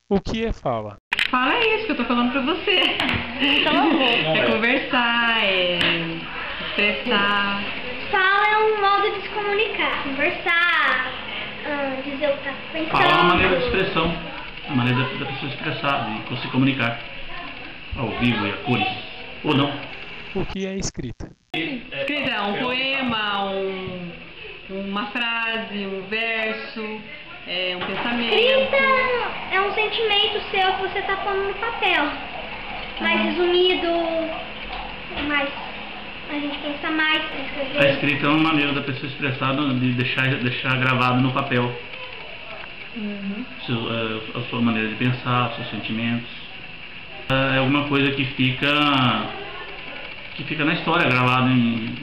O que é fala? Fala isso que eu tô falando pra você. É conversar, é expressar. Fala é um modo de se comunicar, conversar, dizer o que tá pensando. Fala é uma maneira de expressão, uma maneira da pessoa expressar, de se comunicar ao vivo e a cores, ou não. O que é escrita? Escrita é um poema, uma frase, um verso, um pensamento. Escrita é um sentimento seu que você tá pondo no papel. Mais resumido, mais a gente pensa mais pra escrever. A escrita é uma maneira da pessoa expressar, de deixar gravado no papel. A sua maneira de pensar, os seus sentimentos. É alguma coisa que fica na história, gravado em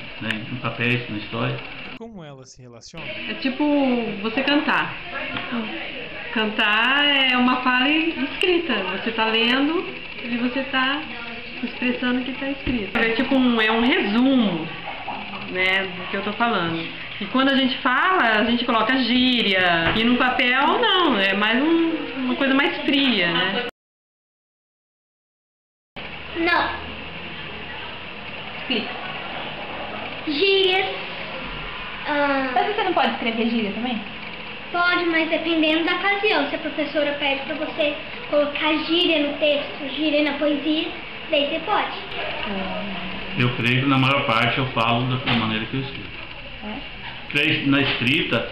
papéis, na história. Como ela se relaciona? É tipo você cantar. Cantar é uma fala escrita. Você tá lendo e você tá expressando o que tá escrito. É tipo um resumo, né, do que eu tô falando. E quando a gente fala, a gente coloca gíria. E no papel, não. É mais uma coisa mais fria, né? Não. Explica. Gírias. Mas você não pode escrever gíria também? Pode, mas dependendo da ocasião. Se a professora pede pra você colocar gíria no texto, gíria na poesia, daí você pode. Eu creio que na maior parte eu falo da maneira que eu escrevo. Na escrita,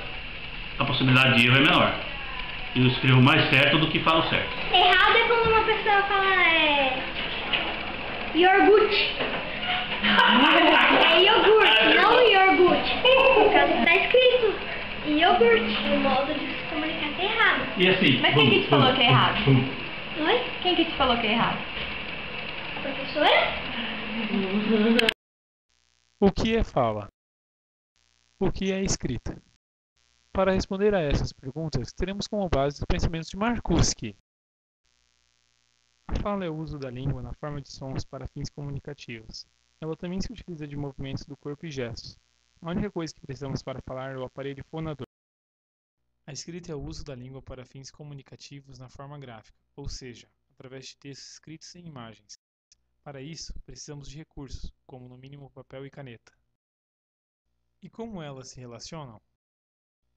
a possibilidade de erro é menor. Eu escrevo mais certo do que falo certo. Errado é quando uma pessoa fala iogurte. É iogurte, não iogurte. Por causa que tá escrito iogurte. O modo de se comunicar tá errado. E assim, Mas quem que te falou que é errado? Oi? Quem que te falou que é errado? A professora? O que é fala? O que é escrita? Para responder a essas perguntas, teremos como base os pensamentos de Marcuski. A fala é o uso da língua na forma de sons para fins comunicativos. Ela também se utiliza de movimentos do corpo e gestos. A única coisa que precisamos para falar é o aparelho fonador. A escrita é o uso da língua para fins comunicativos na forma gráfica, ou seja, através de textos escritos em imagens. Para isso, precisamos de recursos, como no mínimo papel e caneta. E como elas se relacionam?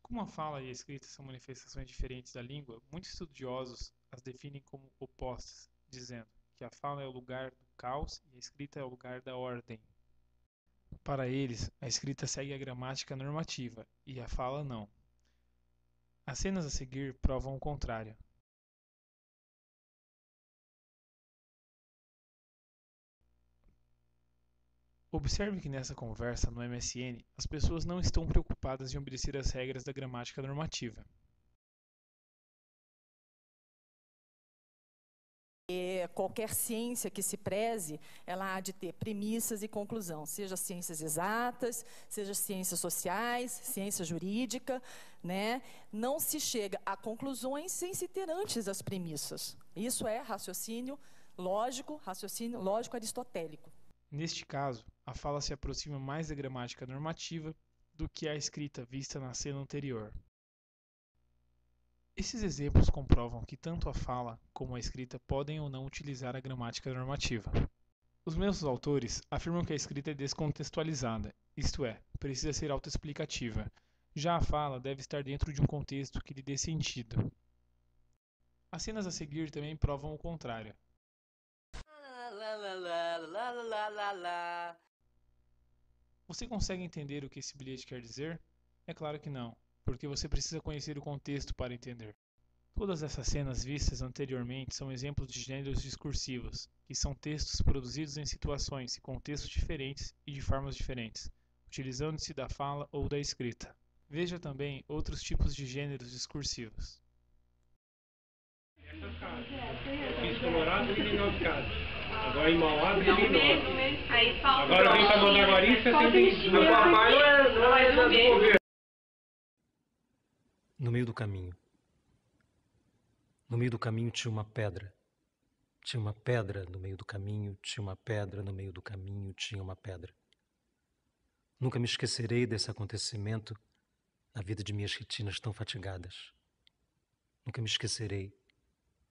Como a fala e a escrita são manifestações diferentes da língua, muitos estudiosos as definem como opostas, dizendo que a fala é o lugar do caos e a escrita é o lugar da ordem. Para eles, a escrita segue a gramática normativa e a fala não. As cenas a seguir provam o contrário. Observe que nessa conversa no MSN, as pessoas não estão preocupadas em obedecer às regras da gramática normativa. Qualquer ciência que se preze, ela há de ter premissas e conclusão, seja ciências exatas, seja ciências sociais, ciência jurídica, né? Não se chega a conclusões sem se ter antes as premissas. Isso é raciocínio lógico aristotélico. Neste caso, a fala se aproxima mais da gramática normativa do que a escrita vista na cena anterior. Esses exemplos comprovam que tanto a fala como a escrita podem ou não utilizar a gramática normativa. Os mesmos autores afirmam que a escrita é descontextualizada, isto é, precisa ser autoexplicativa. Já a fala deve estar dentro de um contexto que lhe dê sentido. As cenas a seguir também provam o contrário. Você consegue entender o que esse bilhete quer dizer? É claro que não, porque você precisa conhecer o contexto para entender. Todas essas cenas vistas anteriormente são exemplos de gêneros discursivos, que são textos produzidos em situações e contextos diferentes e de formas diferentes, utilizando-se da fala ou da escrita. Veja também outros tipos de gêneros discursivos. Fiz Colorado e Illinois. Agora em Mauá, Illinois. Agora vem para Mandaguari e 71. Meu papai não é do governo. No meio do caminho. No meio do caminho tinha uma pedra. Tinha uma pedra no meio do caminho, tinha uma pedra no meio do caminho, tinha uma pedra. Nunca me esquecerei desse acontecimento na vida de minhas retinas tão fatigadas. Nunca me esquecerei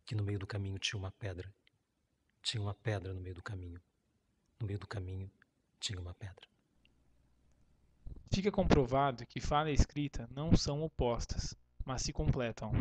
que no meio do caminho tinha uma pedra. Tinha uma pedra no meio do caminho. No meio do caminho tinha uma pedra. Fica comprovado que fala e escrita não são opostas, mas se completam.